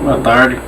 Boa tarde.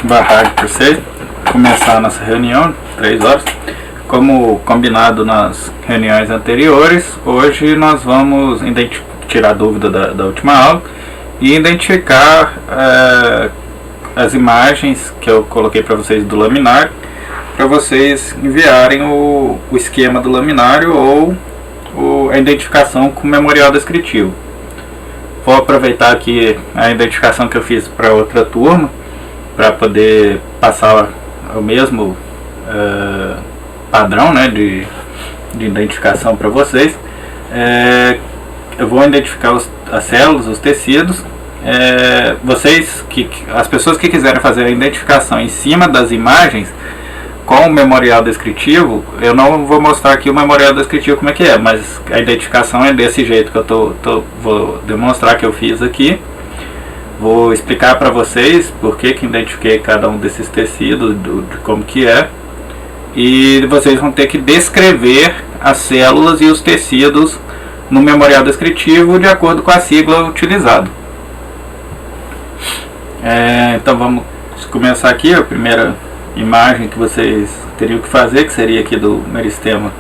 Boa tarde para vocês. Começar a nossa reunião, 3 horas. Como combinado nas reuniões anteriores, hoje nós vamos tirar a dúvida da última aula e identificar as imagens que eu coloquei para vocês do laminário, para vocês enviarem o esquema do laminário ou a identificação com o memorial descritivo. Vou aproveitar aqui a identificação que eu fiz para outra turma, para poder passar o mesmo padrão, né, de identificação para vocês. Eu vou identificar as células, os tecidos. As pessoas que quiserem fazer a identificação em cima das imagens com o memorial descritivo, eu não vou mostrar aqui o memorial descritivo como é que é, mas a identificação é desse jeito que eu vou demonstrar que eu fiz aqui. Vou explicar para vocês por que identifiquei cada um desses tecidos, de como que é, e vocês vão ter que descrever as células e os tecidos no memorial descritivo de acordo com a sigla utilizada. Então vamos começar aqui. A primeira imagem que vocês teriam que fazer, que seria aqui do meristema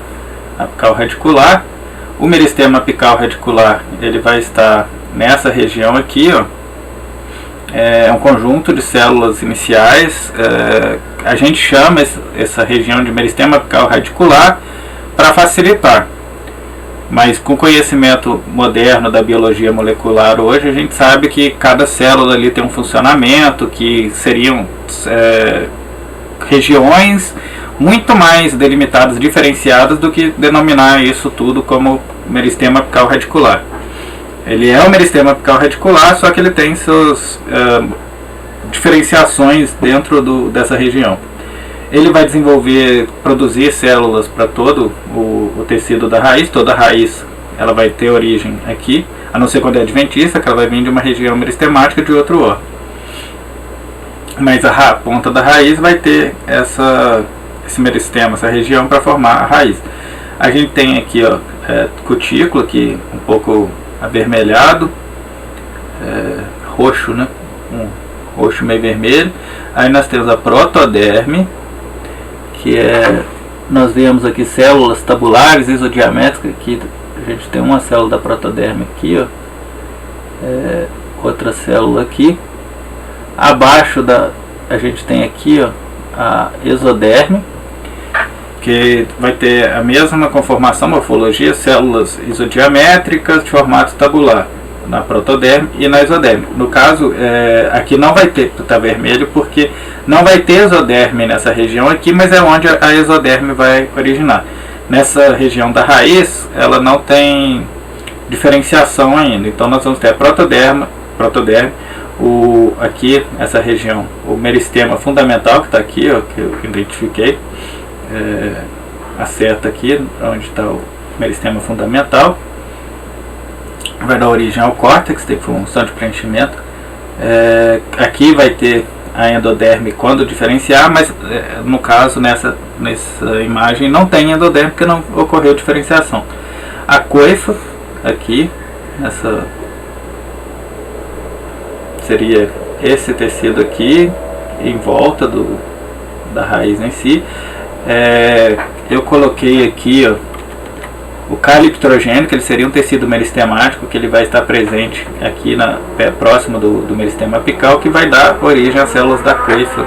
apical radicular. O meristema apical radicular, ele vai estar nessa região aqui, ó. É um conjunto de células iniciais. A gente chama essa região de meristema apical radicular para facilitar, mas com o conhecimento moderno da biologia molecular hoje, a gente sabe que cada célula ali tem um funcionamento, que seriam regiões muito mais delimitadas, diferenciadas, do que denominar isso tudo como meristema apical radicular. Ele é um meristema apical radicular, só que ele tem suas diferenciações dentro dessa região. Ele vai produzir células para todo o tecido da raiz. Toda raiz ela vai ter origem aqui, a não ser quando é adventista, que ela vai vir de uma região meristemática de outro órgão. Mas a ponta da raiz vai ter esse meristema, essa região, para formar a raiz. A gente tem aqui, ó, cutícula, aqui um pouco avermelhado, roxo, né? Um roxo meio vermelho. Aí nós temos a protoderme, que nós vemos aqui células tabulares isodiamétricas. Aqui a gente tem uma célula da protoderme aqui, ó, outra célula aqui. Abaixo a gente tem aqui, ó, a exoderme, que vai ter a mesma conformação, morfologia, células isodiamétricas de formato tabular na protoderme e na exoderme. No caso, aqui não vai ter, tá vermelho, porque não vai ter exoderme nessa região aqui, mas é onde a exoderme vai originar. Nessa região da raiz, ela não tem diferenciação ainda, então nós vamos ter a protoderme, aqui, essa região, o meristema fundamental, que está aqui, ó, que eu identifiquei, a seta aqui, onde está o meristema fundamental, vai dar origem ao córtex, tem função de preenchimento. Aqui vai ter a endoderme quando diferenciar, mas no caso, nessa imagem, não tem endoderme porque não ocorreu diferenciação. A coifa, aqui, seria esse tecido aqui, em volta da raiz em si. Eu coloquei aqui, ó, o caliptrogênio, que ele seria um tecido meristemático, que ele vai estar presente aqui próximo do meristema apical, que vai dar origem às células da coifa,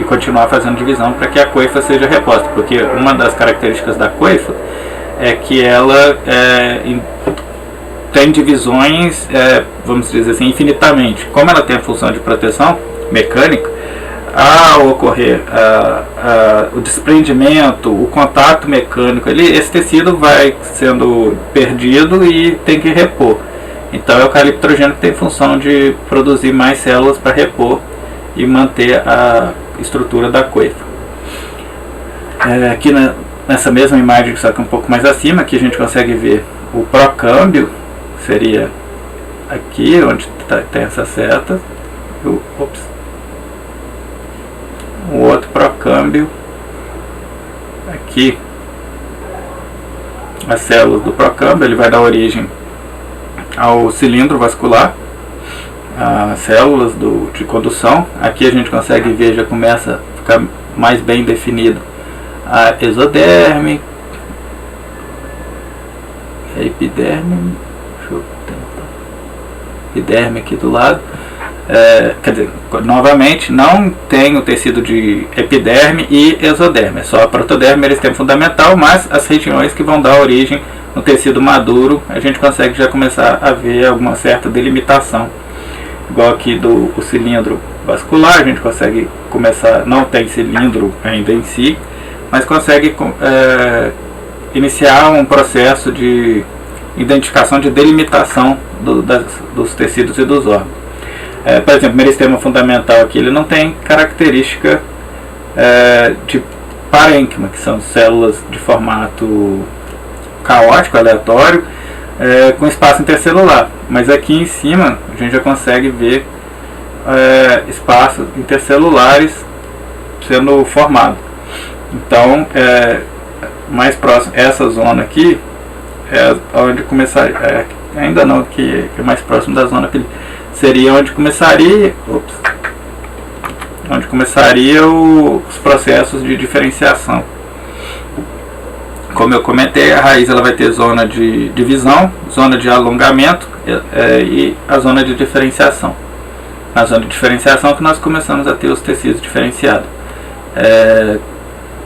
e continuar fazendo divisão para que a coifa seja reposta, porque uma das características da coifa é que ela tem divisões, vamos dizer assim, infinitamente. Como ela tem a função de proteção mecânica, ao ocorrer o desprendimento, o contato mecânico, esse tecido vai sendo perdido e tem que repor. Então é o caliptrogênio que tem função de produzir mais células para repor e manter a estrutura da coifa. Aqui nessa mesma imagem, só que um pouco mais acima, aqui a gente consegue ver o procâmbio, seria aqui onde tem essa seta. O outro procâmbio aqui, as células do procâmbio, ele vai dar origem ao cilindro vascular, as células de condução. Aqui a gente consegue ver, já começa a ficar mais bem definido a exoderme, a epiderme, deixa eu tentar, epiderme aqui do lado. Quer dizer, novamente, não tem o tecido de epiderme e exoderme, é só a protoderme, meristema fundamental, mas as regiões que vão dar origem no tecido maduro, a gente consegue já começar a ver alguma certa delimitação. Igual aqui do cilindro vascular, a gente consegue começar, não tem cilindro ainda em si, mas consegue iniciar um processo de identificação, de delimitação dos tecidos e dos órgãos. Por exemplo, o meristema fundamental aqui, ele não tem característica de parênquima, que são células de formato caótico, aleatório, com espaço intercelular. Mas aqui em cima a gente já consegue ver espaços intercelulares sendo formados. Então, mais próximo, essa zona aqui é onde começaria, ainda não, que é mais próximo da zona que seria onde começaria, os processos de diferenciação. Como eu comentei, a raiz ela vai ter zona de divisão, zona de alongamento e a zona de diferenciação. Na zona de diferenciação que nós começamos a ter os tecidos diferenciados.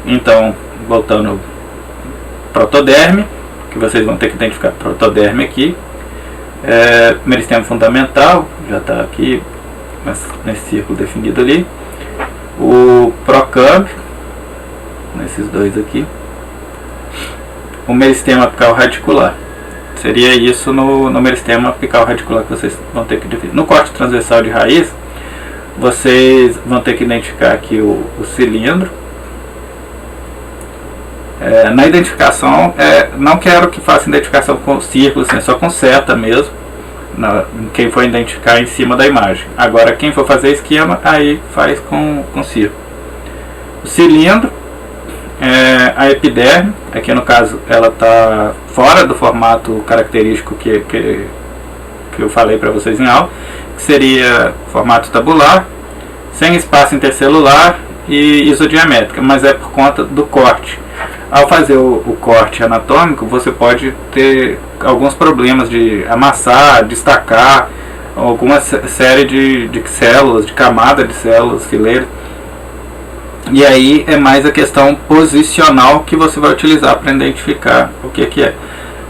Então, voltando, protoderme, que vocês vão ter que identificar protoderme aqui. Meristema fundamental, já está aqui nesse círculo definido ali. O procâmbio, nesses dois aqui. O meristema apical radicular. Seria isso no meristema apical radicular que vocês vão ter que definir. No corte transversal de raiz, vocês vão ter que identificar aqui o cilindro. Na identificação, não quero que faça identificação com círculo, assim, só com seta mesmo, quem for identificar em cima da imagem. Agora, quem for fazer esquema, aí faz com círculo. O cilindro, a epiderme, aqui no caso ela está fora do formato característico que eu falei para vocês em aula, que seria formato tabular, sem espaço intercelular e isodiamétrica, mas é por conta do corte. Ao fazer o corte anatômico, você pode ter alguns problemas de amassar, destacar alguma série de células, de camada de células, fileiras. E aí é mais a questão posicional que você vai utilizar para identificar o que é.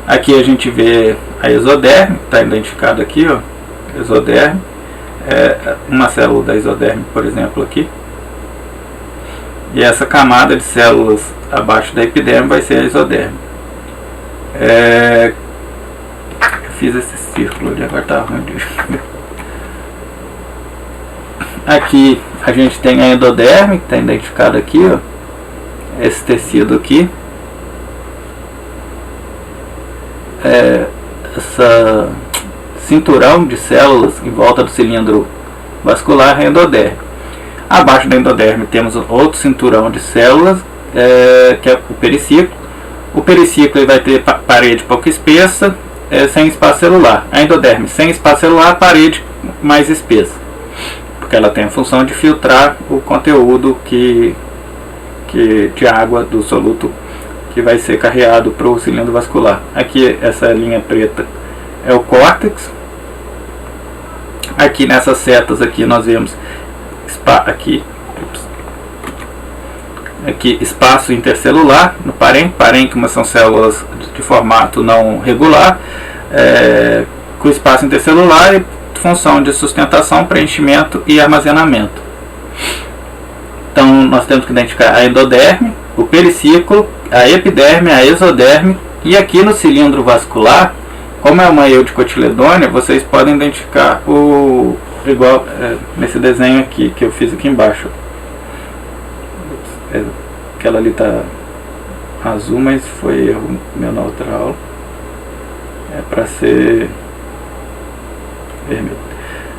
Aqui a gente vê a exoderme, está identificado aqui, ó, exoderme, uma célula da exoderme, por exemplo, aqui. E essa camada de células abaixo da epiderme vai ser a exoderme. Eu fiz esse círculo ali, agora está ruim. Aqui a gente tem a endoderme, que está identificado aqui, ó, esse tecido aqui. Essa cinturão de células em volta do cilindro vascular é endoderme. Abaixo da endoderme temos outro cinturão de células, que é o periciclo. O periciclo ele vai ter parede pouco espessa, sem espaço celular. A endoderme sem espaço celular, parede mais espessa, porque ela tem a função de filtrar o conteúdo de água do soluto que vai ser carreado para o cilindro vascular. Aqui essa linha preta é o córtex. Aqui nessas setas aqui nós vemos aqui espaço intercelular no parênquima. Parênquima são células de formato não regular, com espaço intercelular e função de sustentação, preenchimento e armazenamento. Então nós temos que identificar a endoderme, o periciclo, a epiderme, a exoderme, e aqui no cilindro vascular, como é uma eudicotiledônia, vocês podem identificar igual nesse desenho aqui que eu fiz aqui embaixo. Aquela ali está azul, mas foi erro meu na outra aula. É para ser vermelho.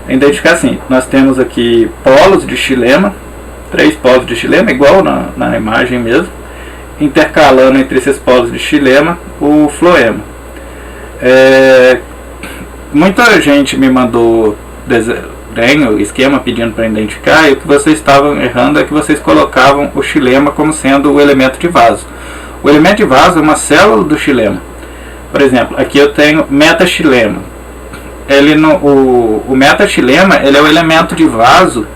Identificar assim, nós temos aqui polos de xilema, 3 polos de xilema, igual na imagem mesmo, intercalando entre esses polos de xilema o floema. Muita gente me mandou desenho, esquema pedindo para identificar, e o que vocês estavam errando é que vocês colocavam o xilema como sendo o elemento de vaso. O elemento de vaso é uma célula do xilema. Por exemplo, aqui eu tenho metaxilema. O metaxilema ele é o elemento de vaso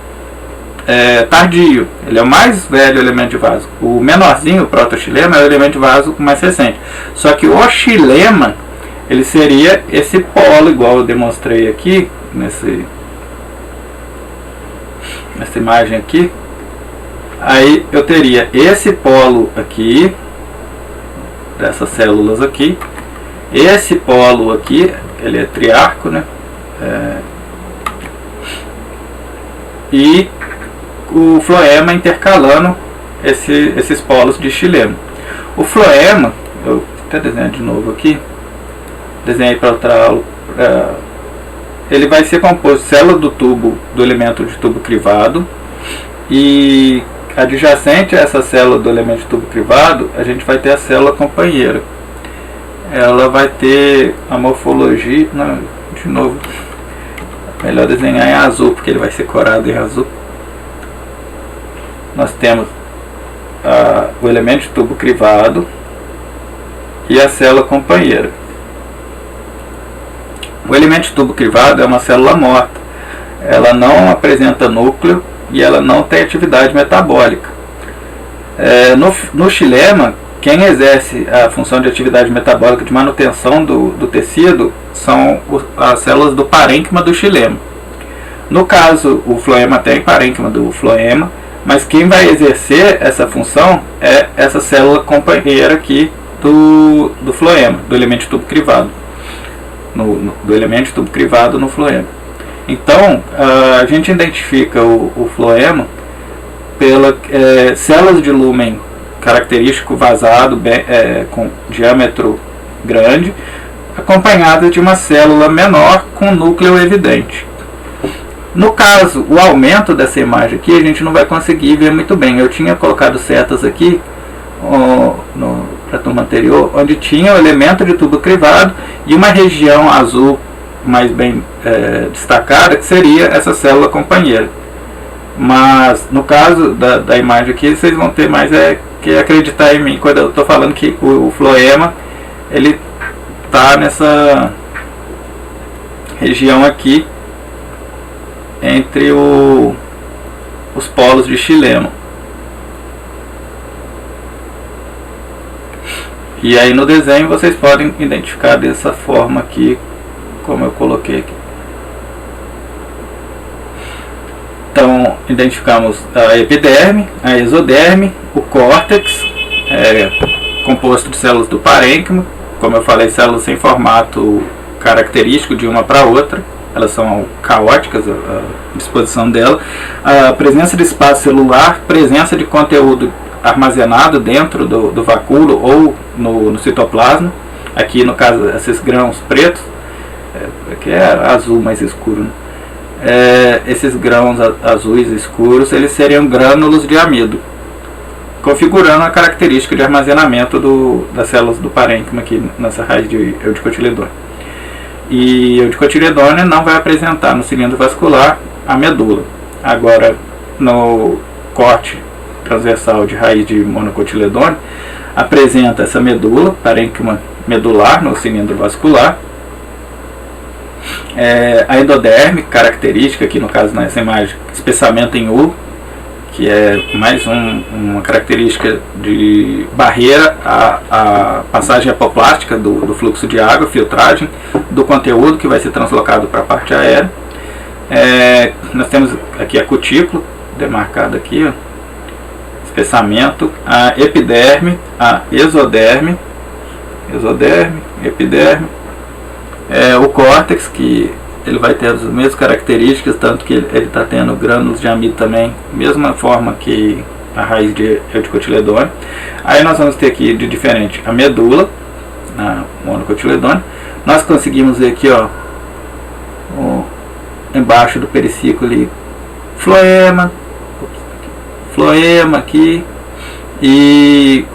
tardio, ele é o mais velho elemento de vaso. O menorzinho, o protoxilema, é o elemento de vaso mais recente. Só que o xilema, ele seria esse polo, igual eu demonstrei aqui, nessa imagem aqui. Aí eu teria esse polo aqui, dessas células aqui, esse polo aqui, ele é triárquico, né? E o floema intercalando esses polos de xilema. O floema, eu vou até desenhar de novo aqui, desenhei para outra aula, ele vai ser composto de célula do tubo, do elemento de tubo crivado, e adjacente a essa célula do elemento de tubo crivado, a gente vai ter a célula companheira. Ela vai ter a morfologia, não, de novo, melhor desenhar em azul, porque ele vai ser corado em azul. Nós temos o elemento de tubo crivado e a célula companheira. O elemento de tubo crivado é uma célula morta. Ela não apresenta núcleo e ela não tem atividade metabólica. No xilema, quem exerce a função de atividade metabólica de manutenção do tecido são as células do parênquima do xilema. No caso, o floema tem parênquima do floema, mas quem vai exercer essa função é essa célula companheira aqui do floema, do elemento de tubo crivado. Do elemento de tubo crivado no floema. Então, a gente identifica o floema pelas células de lúmen característico vazado, com diâmetro grande, acompanhada de uma célula menor com núcleo evidente. No caso, o aumento dessa imagem aqui, a gente não vai conseguir ver muito bem. Eu tinha colocado setas aqui para a turma anterior, onde tinha o elemento de tubo crivado e uma região azul mais bem destacada, que seria essa célula companheira. Mas no caso da imagem aqui, vocês vão ter mais que acreditar em mim quando eu estou falando que o floema ele está nessa região aqui entre os polos de xilema. E aí no desenho vocês podem identificar dessa forma aqui, como eu coloquei aqui. Então identificamos a epiderme, a exoderme, o córtex, composto de células do parênquima, como eu falei, células sem formato característico de uma para outra, elas são caóticas a disposição dela, a presença de espaço celular, presença de conteúdo armazenado dentro do vacúolo ou no citoplasma, aqui no caso esses grãos pretos, aqui é azul mais escuro, né? Esses grãos azuis escuros, eles seriam grânulos de amido, configurando a característica de armazenamento das células do parênquima aqui nessa raiz de Eudicotiledônea. E Eudicotiledônea não vai apresentar no cilindro vascular a medula. Agora, no corte transversal de raiz de Monocotiledônea, apresenta essa medula, parênquima medular no cilindro vascular. A endoderme, característica aqui no caso nessa imagem, espessamento em U, que é mais uma característica de barreira à passagem apoplástica do fluxo de água, filtragem do conteúdo que vai ser translocado para a parte aérea. Nós temos aqui a cutícula, demarcada aqui, ó, espessamento, a epiderme, a exoderme, epiderme, o córtex, que ele vai ter as mesmas características, tanto que ele está tendo grânulos de amido também, mesma forma que a raiz de Eudicotiledônea. Aí nós vamos ter aqui de diferente a medula, na Monocotiledônea. Nós conseguimos ver aqui, ó, embaixo do periciclo ali, floema aqui, e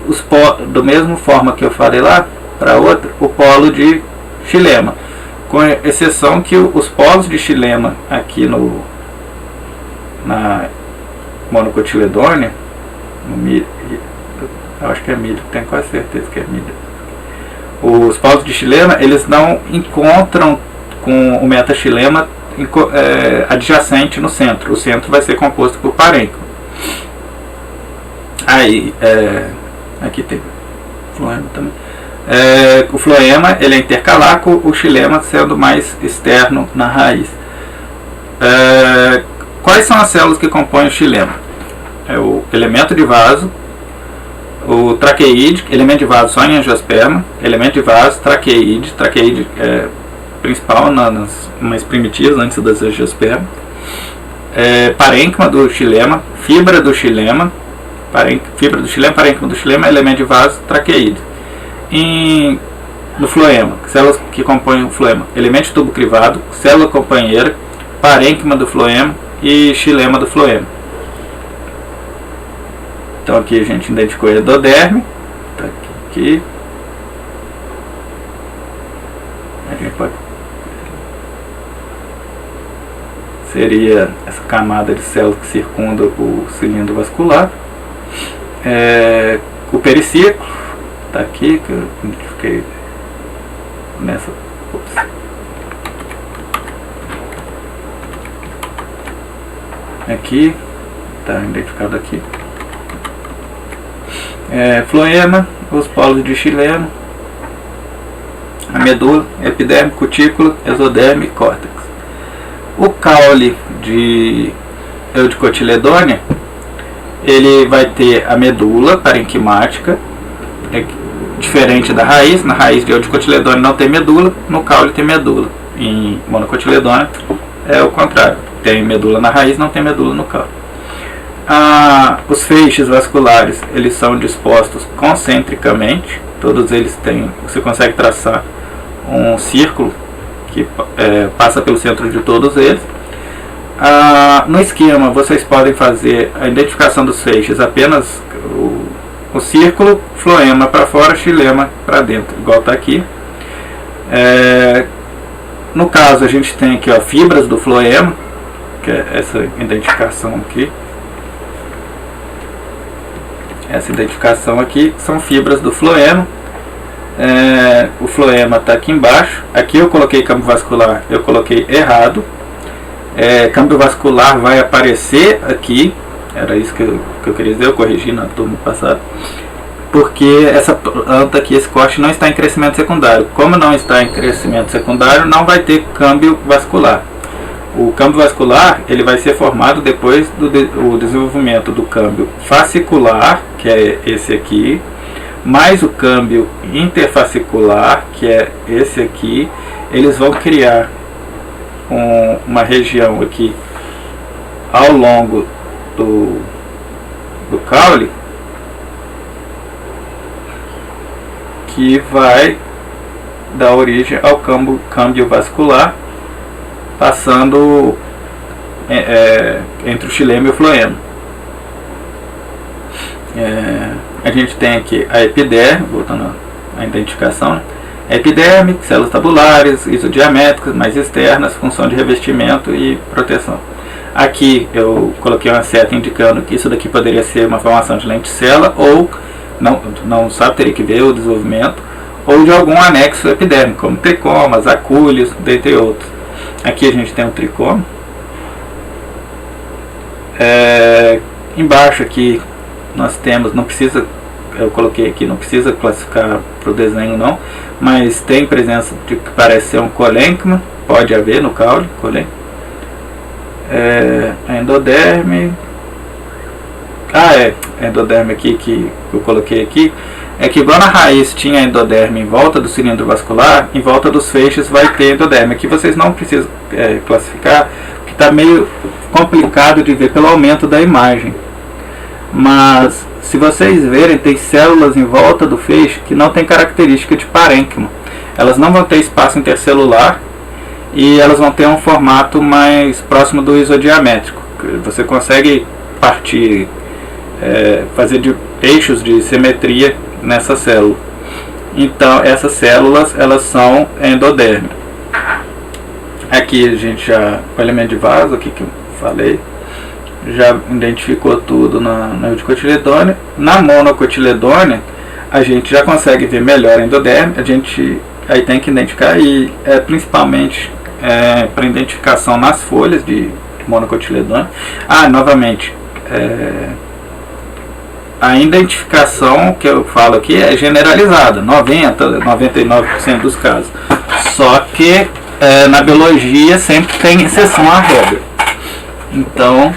do mesmo forma que eu falei lá para outra, o polo de xilema, com exceção que os polos de xilema aqui na Monocotiledônea, eu acho que é milho, tenho quase certeza que é milho. Os polos de xilema, eles não encontram com o metaxilema adjacente no centro. O centro vai ser composto por parênquima. Aí, aqui tem floema também. O floema ele é intercalar, com o xilema sendo mais externo na raiz. Quais são as células que compõem o xilema? É o elemento de vaso, o traqueíde, elemento de vaso só em angiosperma, elemento de vaso, traqueíde principal nas mais primitivas, antes das angiospermas, parênquima do xilema, fibra do xilema, parênquima do xilema, elemento de vaso, traqueíde. No floema, células que compõem o floema, elemento de tubo crivado, célula companheira, parênquima do floema e xilema do floema. Então aqui a gente identificou a endoderme, tá aqui. A gente pode, seria essa camada de células que circunda o cilindro vascular. O periciclo está aqui, que eu identifiquei nessa. Aqui, está identificado aqui. Floema, os polos de xilema, a medula, epiderme, cutícula, exoderme e córtex. O caule de Eudicotiledônea, ele vai ter a medula parenquimática, diferente da raiz. Na raiz de Eudicotiledônea não tem medula, no caule tem medula. Em Monocotiledônea é o contrário, tem medula na raiz, não tem medula no caule. Os feixes vasculares, eles são dispostos concentricamente, todos eles têm, você consegue traçar um círculo que passa pelo centro de todos eles. No esquema vocês podem fazer a identificação dos feixes apenas o círculo, floema para fora, xilema para dentro, igual está aqui. No caso a gente tem aqui, ó, fibras do floema, que é essa identificação aqui. Essa identificação aqui são fibras do floema. O floema está aqui embaixo. Aqui eu coloquei campo vascular, eu coloquei errado. Campo vascular vai aparecer aqui. Era isso que eu queria dizer, eu corrigi na turma passada. Porque essa planta aqui, esse corte não está em crescimento secundário. Como não está em crescimento secundário, não vai ter câmbio vascular. O câmbio vascular ele vai ser formado depois do desenvolvimento do câmbio fascicular, que é esse aqui, mais o câmbio interfascicular, que é esse aqui. Eles vão criar uma região aqui ao longo do caule, que vai dar origem ao câmbio vascular, passando entre o xilema e o floema. A gente tem aqui a epiderme, voltando à identificação, né? A epiderme, células tabulares, isodiamétricas, mais externas, função de revestimento e proteção. Aqui eu coloquei uma seta indicando que isso daqui poderia ser uma formação de lenticela, ou não sabe, teria que ver o desenvolvimento, ou de algum anexo epidérmico, como tricomas, acúlios, dentre outros. Aqui a gente tem um tricoma. Embaixo aqui nós temos, não precisa, eu coloquei aqui, não precisa classificar para o desenho não, mas tem presença de que parece ser um colênquima, pode haver no caule, colênquima. Endoderme. Endoderme aqui que eu coloquei aqui, é que igual na raiz tinha endoderme em volta do cilindro vascular, em volta dos feixes vai ter endoderme. Aqui vocês não precisam classificar, porque está meio complicado de ver pelo aumento da imagem. Mas se vocês verem, tem células em volta do feixe que não tem característica de parênquima. Elas não vão ter espaço intercelular e elas vão ter um formato mais próximo do isodiamétrico. Você consegue partir, fazer de eixos de simetria nessa célula. Então essas células elas são endoderme. Aqui a gente já, o elemento de vaso aqui que eu falei, já identificou tudo na eudicotiledônia. Na monocotiledônia a gente já consegue ver melhor a endoderme. A gente aí tem que identificar, e principalmente para identificação nas folhas de monocotiledônia. Novamente, a identificação que eu falo aqui é generalizada, 99% dos casos. Só que na biologia sempre tem exceção à regra. Então,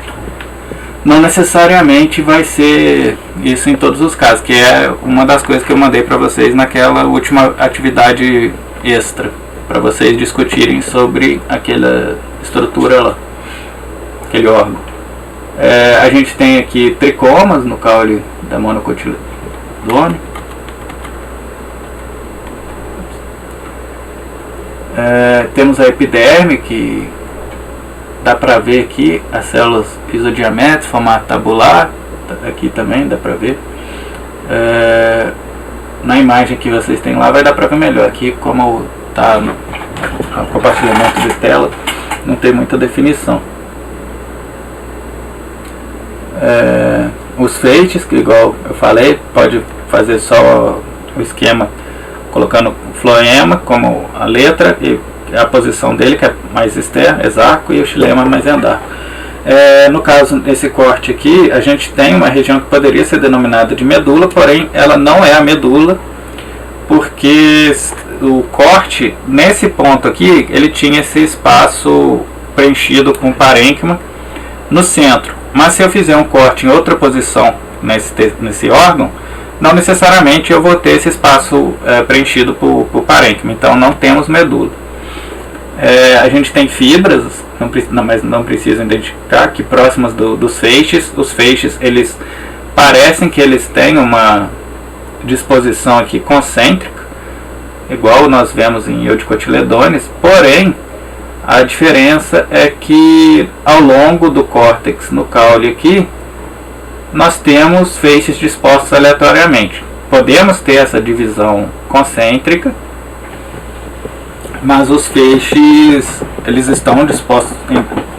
não necessariamente vai ser isso em todos os casos, que é uma das coisas que eu mandei para vocês naquela última atividade extra, para vocês discutirem sobre aquela estrutura lá, aquele órgão. A gente tem aqui tricomas no caule da monocotiledônia. Temos a epiderme, que dá para ver aqui as células isodiamétricas, formato tabular. Aqui também dá para ver. Na imagem que vocês têm lá vai dar para ver melhor. Aqui, como está no compartilhamento de tela, não tem muita definição. Os feixes, que igual eu falei, pode fazer só o esquema colocando floema como a letra e a posição dele, que é mais externa, exarco, e o xilema mais endarco. No caso, nesse corte aqui, a gente tem uma região que poderia ser denominada de medula, porém ela não é a medula, porque o corte, nesse ponto aqui, ele tinha esse espaço preenchido com parênquima no centro. Mas se eu fizer um corte em outra posição nesse órgão, não necessariamente eu vou ter esse espaço preenchido por parênquima. Então não temos medula. A gente tem fibras, mas não precisa identificar, que próximas dos feixes. Os feixes, eles parecem que eles têm uma disposição aqui concêntrica, igual nós vemos em eudicotiledôneas, porém a diferença é que ao longo do córtex no caule aqui nós temos feixes dispostos aleatoriamente. Podemos ter essa divisão concêntrica, mas os feixes eles estão dispostos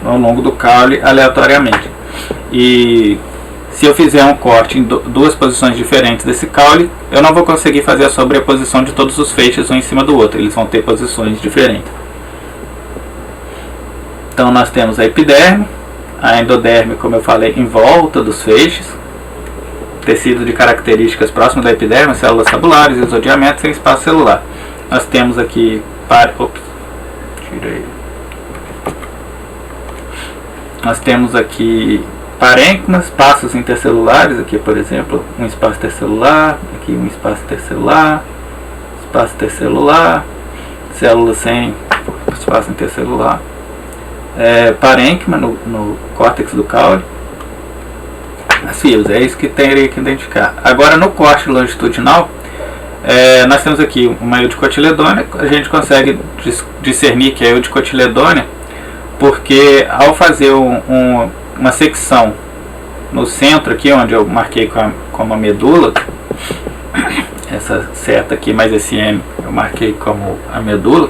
ao longo do caule aleatoriamente. E se eu fizer um corte em duas posições diferentes desse caule, eu não vou conseguir fazer a sobreposição de todos os feixes um em cima do outro, eles vão ter posições diferentes. Então nós temos a epiderme, a endoderme, como eu falei, em volta dos feixes, tecido de características próximas da epiderme, células tabulares, exodiamentos sem espaço celular. Nós temos aqui nós temos aqui parênquimas, espaços intercelulares, aqui por exemplo, um espaço intercelular, aqui um espaço intercelular, espaço intercelular, células sem espaço intercelular, parênquima no córtex do caule, as fibras, é isso que teria que identificar. Agora no corte longitudinal, nós temos aqui uma eudicotiledônia, a gente consegue discernir que é eudicotiledônia, porque ao fazer uma secção no centro aqui, onde eu marquei como a medula, essa seta aqui mais esse M eu marquei como a medula,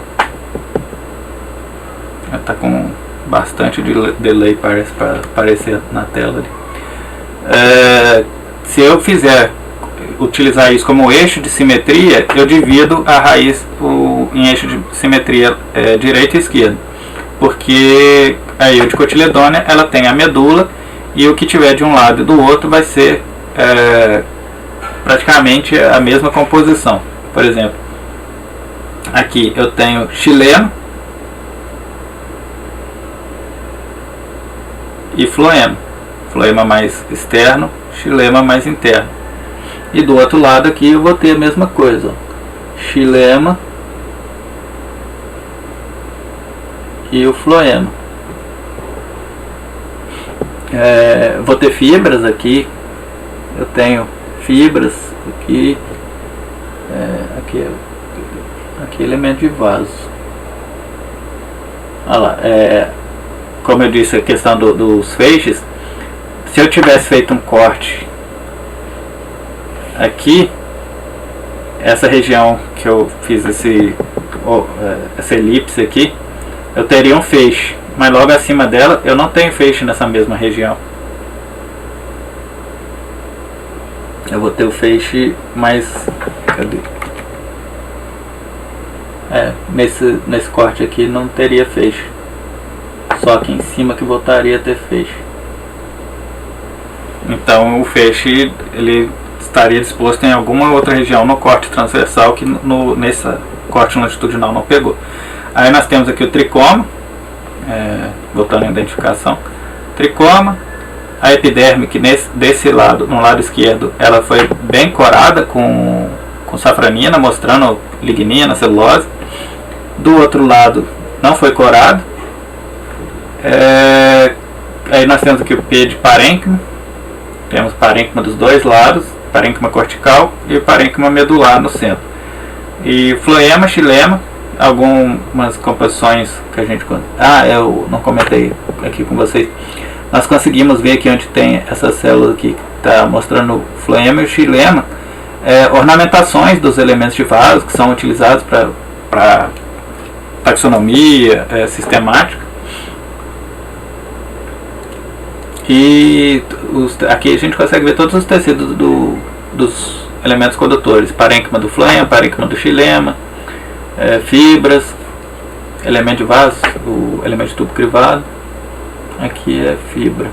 está com bastante delay, parece, para aparecer na tela ali. Se eu utilizar isso como eixo de simetria, eu divido a raiz em eixo de simetria direita e esquerda, porque a eudicotiledônia ela tem a medula, e o que tiver de um lado e do outro vai ser praticamente a mesma composição. Por exemplo, aqui eu tenho xilema e floema, floema mais externo, xilema mais interno. E do outro lado aqui eu vou ter a mesma coisa, xilema e o floema. Vou ter fibras aqui, eu tenho fibras aqui, aqui elemento de vaso. Olha lá, como eu disse, a questão dos feixes, se eu tivesse feito um corte aqui, essa região que eu fiz essa elipse aqui, eu teria um feixe, mas logo acima dela eu não tenho feixe nessa mesma região. Eu vou ter o feixe mais... cadê? Nesse corte aqui não teria feixe, só aqui em cima que voltaria a ter feixe. Então o feixe ele estaria disposto em alguma outra região no corte transversal que nesse corte longitudinal não pegou. Aí nós temos aqui o tricoma, voltando à identificação, tricoma, a epiderme que desse lado, no lado esquerdo, ela foi bem corada com safranina, mostrando lignina, celulose. Do outro lado não foi corado. Aí nós temos aqui o P de parênquima, temos parênquima dos dois lados, parênquima cortical e o parênquima medular no centro. E floema, xilema, algumas composições que a gente... eu não comentei aqui com vocês. Nós conseguimos ver aqui onde tem essa célula aqui que está mostrando o floema e o xilema, ornamentações dos elementos de vaso que são utilizados para taxonomia sistemática. E aqui a gente consegue ver todos os tecidos dos elementos condutores, parênquima do floema, parênquima do xilema, fibras, elemento de vaso, o elemento de tubo crivado. Aqui é fibra.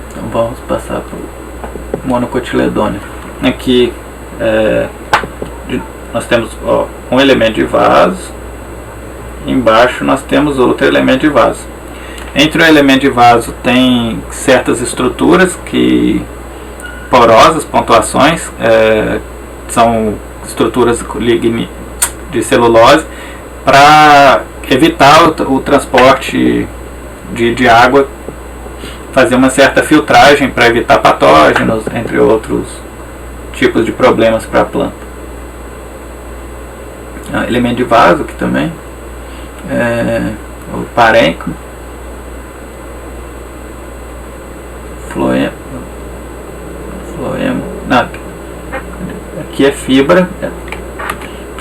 Então vamos passar para o monocotiledônio. Aqui nós temos um elemento de vaso, embaixo nós temos outro elemento de vaso. Entre o elemento de vaso tem certas estruturas porosas, pontuações, são estruturas de celulose para evitar o transporte de água, fazer uma certa filtragem para evitar patógenos, entre outros tipos de problemas para a planta. Elemento de vaso aqui também, o parênquima, floema, não, aqui é fibra,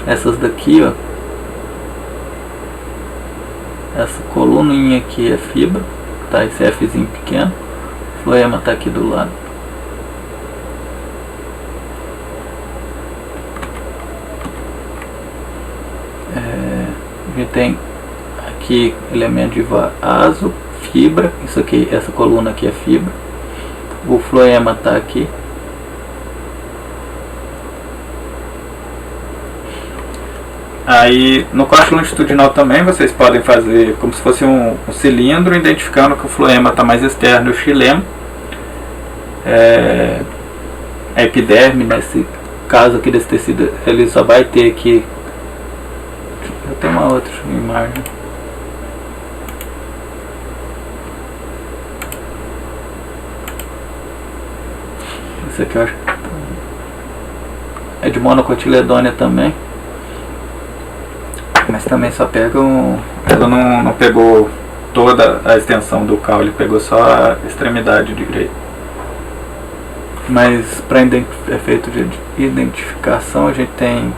essas daqui, ó, essa coluninha aqui é fibra, tá? Esse Fzinho pequeno. O floema tá aqui do lado. A gente tem aqui elemento de vaso, fibra. Isso aqui, essa coluna aqui é fibra. O floema tá aqui. Aí no corte longitudinal também vocês podem fazer como se fosse um cilindro, identificando que o floema está mais externo e o xilema. A epiderme, nesse caso aqui desse tecido, ele só vai ter aqui. Eu tenho uma outra imagem. Esse aqui eu acho que é de monocotiledônia também. Mas também só pega ela não pegou toda a extensão do caule, pegou só a extremidade direita. Mas para efeito de identificação a gente tem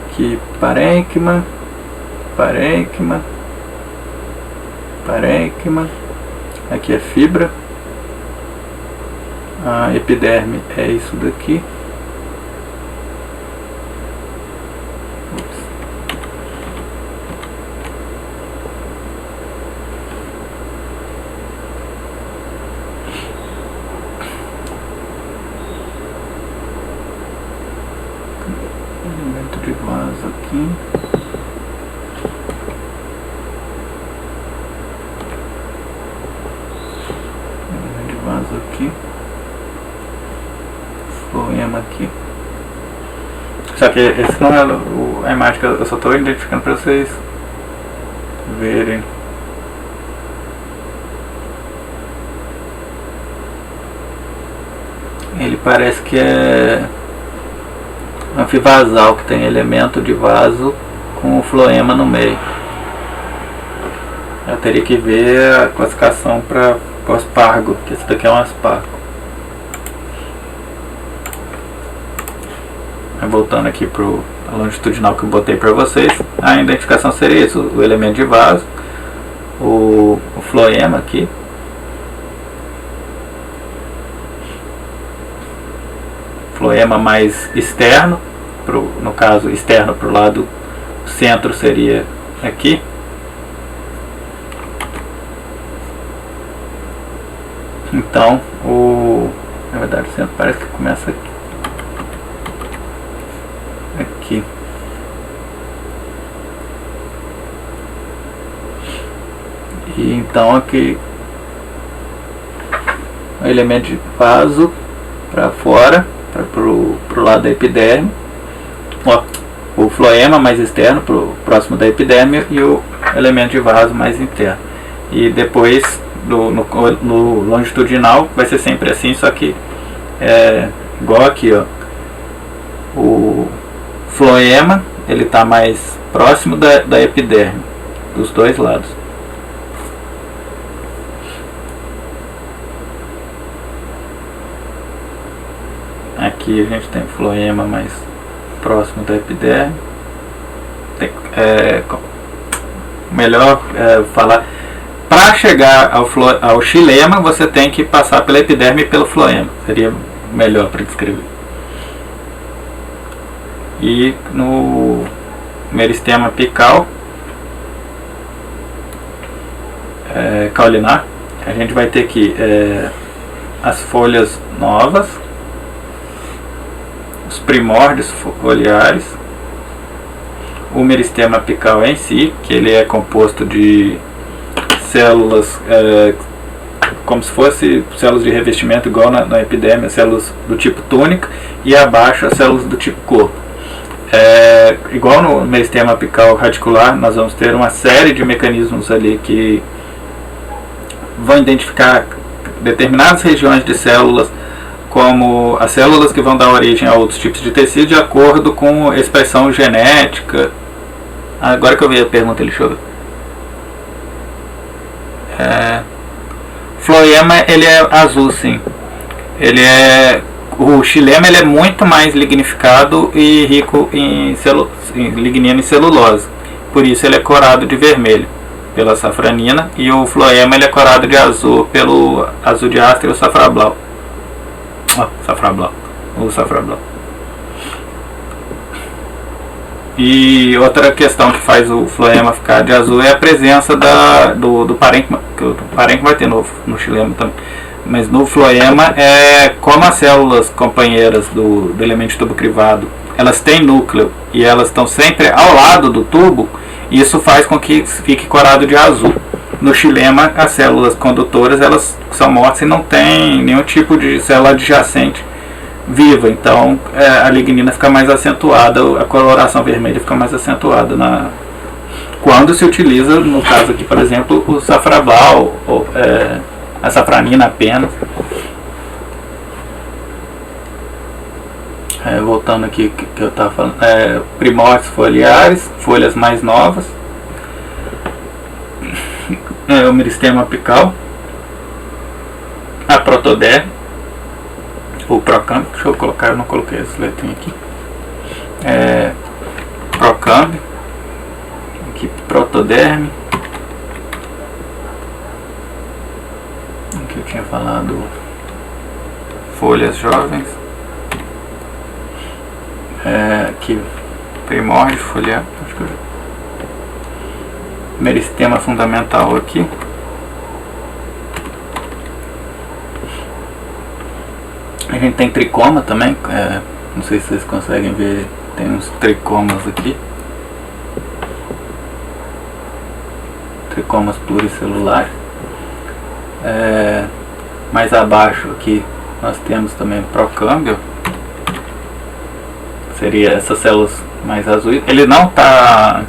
aqui parênquima, parênquima, parênquima. Aqui é fibra. A epiderme é isso daqui. Elemento de vaso aqui. Elemento de vaso aqui. Floema aqui. Só que esse não é a imagem que eu só estou identificando para vocês verem. Ele parece que é anfivasal, que tem elemento de vaso com o floema no meio. Eu teria que ver a classificação para o aspargo, que esse daqui é um aspargo. Voltando aqui para a longitudinal que eu botei para vocês, a identificação seria isso: o elemento de vaso, o floema aqui, floema mais externo, no caso externo para o lado centro seria aqui, então na verdade o centro parece que começa aqui. E então aqui o elemento de vaso para fora, pro lado da epiderme, o floema mais externo próximo da epiderme e o elemento de vaso mais interno. E depois no longitudinal vai ser sempre assim, só que igual aqui, ó, o floema ele está mais próximo da epiderme, dos dois lados. Aqui a gente tem o floema mais próximo da epiderme. Melhor falar, para chegar ao xilema você tem que passar pela epiderme e pelo floema, seria melhor para descrever. E no meristema apical caulinar, a gente vai ter aqui as folhas novas, os primórdios foliares, o meristema apical em si, que ele é composto de células como se fosse células de revestimento, igual na epiderme, células do tipo túnica, e abaixo as células do tipo corpo. Igual no meristema apical radicular, nós vamos ter uma série de mecanismos ali que vão identificar determinadas regiões de células, como as células que vão dar origem a outros tipos de tecido, de acordo com a expressão genética. Agora que eu vi a pergunta, deixa eu ver. Floema, ele é azul, sim. Ele é O xilema ele é muito mais lignificado e rico em lignina e celulose. Por isso ele é corado de vermelho pela safranina, e o floema ele é corado de azul pelo azul de astra e o safrablau. O safrablau. E outra questão que faz o floema ficar de azul é a presença do parênquima, que o parênquima vai ter no xilema também. Mas no floema, como as células companheiras do elemento de tubo crivado, elas têm núcleo e elas estão sempre ao lado do tubo, isso faz com que fique corado de azul. No xilema, as células condutoras elas são mortas e não tem nenhum tipo de célula adjacente viva, então a lignina fica mais acentuada, a coloração vermelha fica mais acentuada quando se utiliza, no caso aqui, por exemplo, o safrablau, a safranina apenas. Voltando aqui que eu estava falando, primórdios foliares, folhas mais novas, o meristema apical, a protoderme, o procâmbio, deixa eu colocar, eu não coloquei essa letrinha aqui, procâmbio, aqui protoderme, aqui eu tinha falado folhas jovens, aqui primórdio foliar, acho que eu já... meristema fundamental aqui, a gente tem tricoma também, não sei se vocês conseguem ver, tem uns tricomas aqui, tricomas pluricelulares. Mais abaixo aqui nós temos também procâmbio, seria essas células mais azuis. Ele não está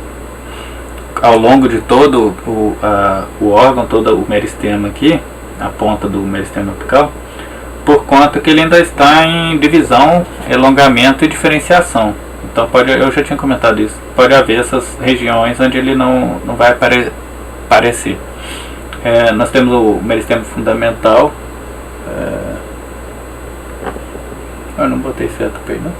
ao longo de todo o órgão, todo o meristema aqui, a ponta do meristema apical, por conta que ele ainda está em divisão, elongamento e diferenciação. Então eu já tinha comentado isso, pode haver essas regiões onde ele não vai aparecer. Nós temos o meristema fundamental, eu não botei certo para aí não.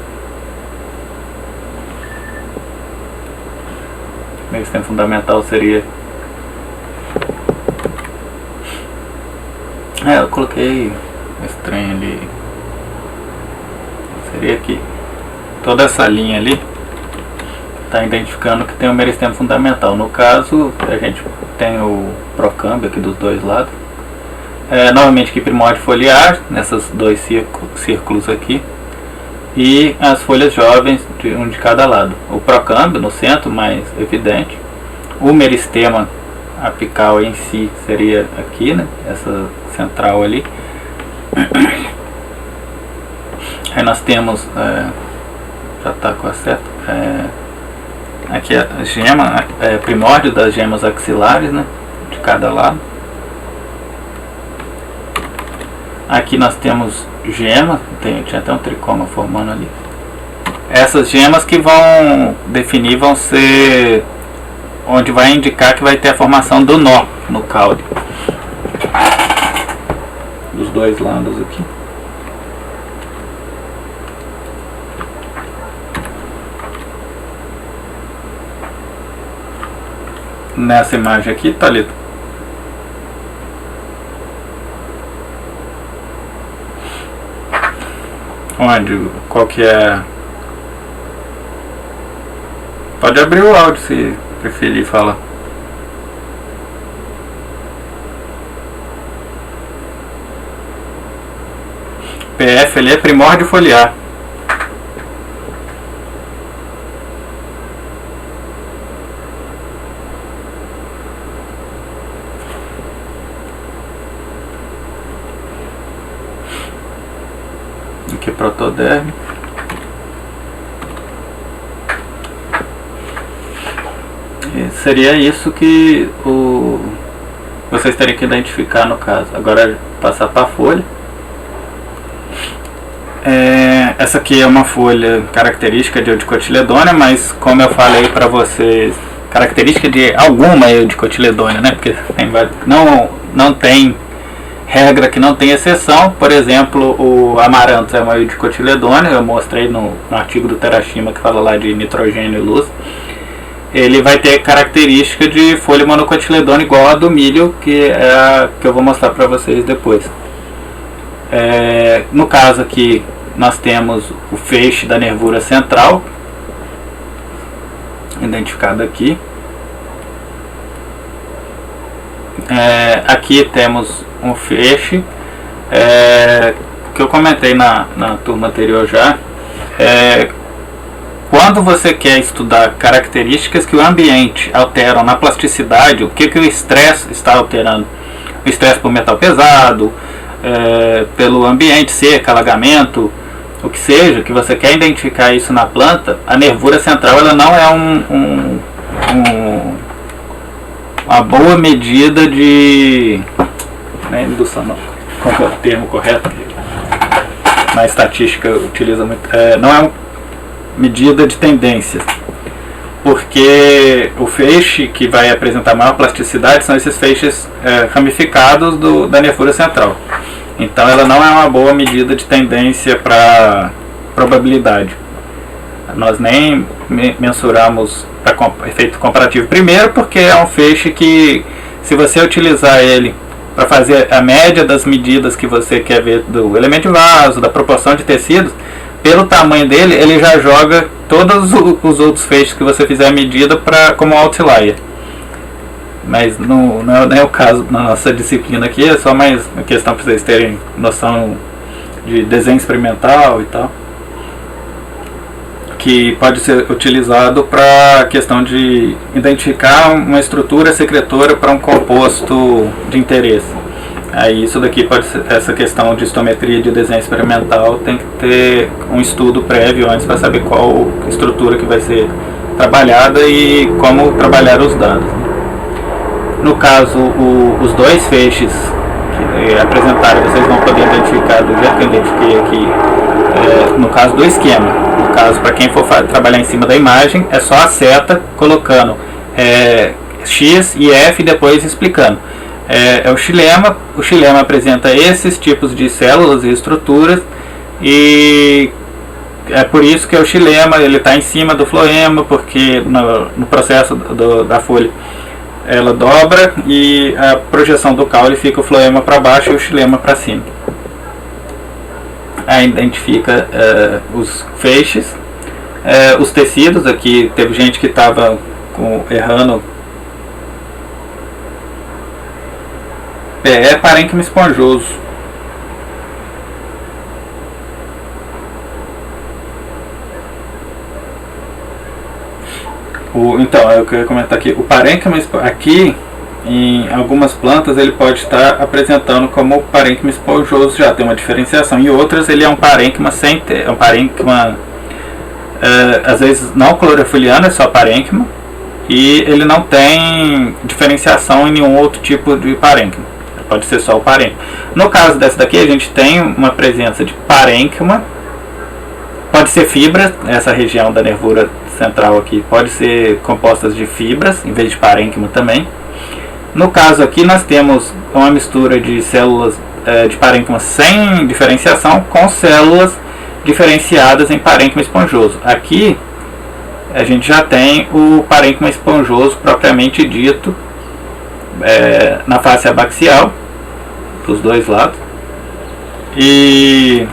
O meristema fundamental seria, eu coloquei estranho ali, seria aqui, toda essa linha ali está identificando que tem o meristema fundamental. No caso, a gente tem o procâmbio aqui dos dois lados, novamente aqui primórdio foliar, nesses dois círculos aqui, e as folhas jovens um de cada lado. O procâmbio no centro, mais evidente. O meristema apical em si seria aqui, né, essa central ali. Aí nós temos, já está com a seta, aqui a gema, primórdio das gemas axilares, né, de cada lado. Aqui nós temos gema, tinha até um tricoma formando ali. Essas gemas que vão definir, vão ser onde vai indicar que vai ter a formação do nó no caule, dos dois lados aqui. Nessa imagem aqui, Thalita, onde, qual que é? Pode abrir o áudio se preferir falar. PF ali é primórdio foliar. Aqui é protoderme. E seria isso que vocês teriam que identificar no caso. Agora passar para a folha. Essa aqui é uma folha característica de Eudicotiledônia, mas como eu falei para vocês, característica de alguma Eudicotiledônia, né? Porque tem, não tem regra que não tem exceção. Por exemplo, o amaranto é uma dicotiledônea, eu mostrei no artigo do Terashima que fala lá de nitrogênio e luz. Ele vai ter característica de folha monocotiledônea igual a do milho, que é a que eu vou mostrar para vocês depois. No caso aqui, nós temos o feixe da nervura central, identificado aqui. Aqui temos um feixe que eu comentei na turma anterior já. Quando você quer estudar características que o ambiente alteram na plasticidade, o que o estresse está alterando? O estresse por metal pesado, pelo ambiente, seca, alagamento, o que seja, que você quer identificar isso na planta, a nervura central ela não é uma boa medida de... Não é indução, não. Qual é o termo correto? Na estatística utiliza muito... não é uma medida de tendência, porque o feixe que vai apresentar maior plasticidade são esses feixes ramificados da nervura central. Então ela não é uma boa medida de tendência para probabilidade. Nós nem mensuramos para efeito comparativo, primeiro porque é um feixe que, se você utilizar ele para fazer a média das medidas que você quer ver do elemento de vaso, da proporção de tecidos, pelo tamanho dele, ele já joga todos os outros feixes que você fizer a medida como outlier. Mas não é o caso na nossa disciplina aqui, é só mais uma questão para vocês terem noção de desenho experimental e tal, que pode ser utilizado para a questão de identificar uma estrutura secretora para um composto de interesse. Aí isso daqui pode ser, essa questão de histometria de desenho experimental tem que ter um estudo prévio antes para saber qual estrutura que vai ser trabalhada e como trabalhar os dados. No caso, os dois feixes que apresentaram, vocês vão poder identificar do jeito que eu identifiquei aqui, no caso do esquema. No caso, para quem for trabalhar em cima da imagem, é só a seta colocando X e F e depois explicando. O xilema. O xilema apresenta esses tipos de células e estruturas, e é por isso que o xilema ele está em cima do floema, porque no processo da folha ela dobra e a projeção do caule fica o floema para baixo e o xilema para cima. Aí identifica os feixes, os tecidos. Aqui teve gente que estava errando. É parênquima esponjoso. Então, eu queria comentar aqui. O parênquima aqui, em algumas plantas, ele pode estar apresentando como parênquima esponjoso, já tem uma diferenciação. Em outras, ele é um parênquima sem ter. É um parênquima, às vezes, não clorofiliano, é só parênquima. E ele não tem diferenciação em nenhum outro tipo de parênquima. Pode ser só o parênquima. No caso dessa daqui, a gente tem uma presença de parênquima. Pode ser fibra, essa região da nervura central aqui pode ser composta de fibras, em vez de parênquima também. No caso aqui, nós temos uma mistura de células de parênquima sem diferenciação com células diferenciadas em parênquima esponjoso. Aqui, a gente já tem o parênquima esponjoso propriamente dito, na face abaxial dos dois lados. E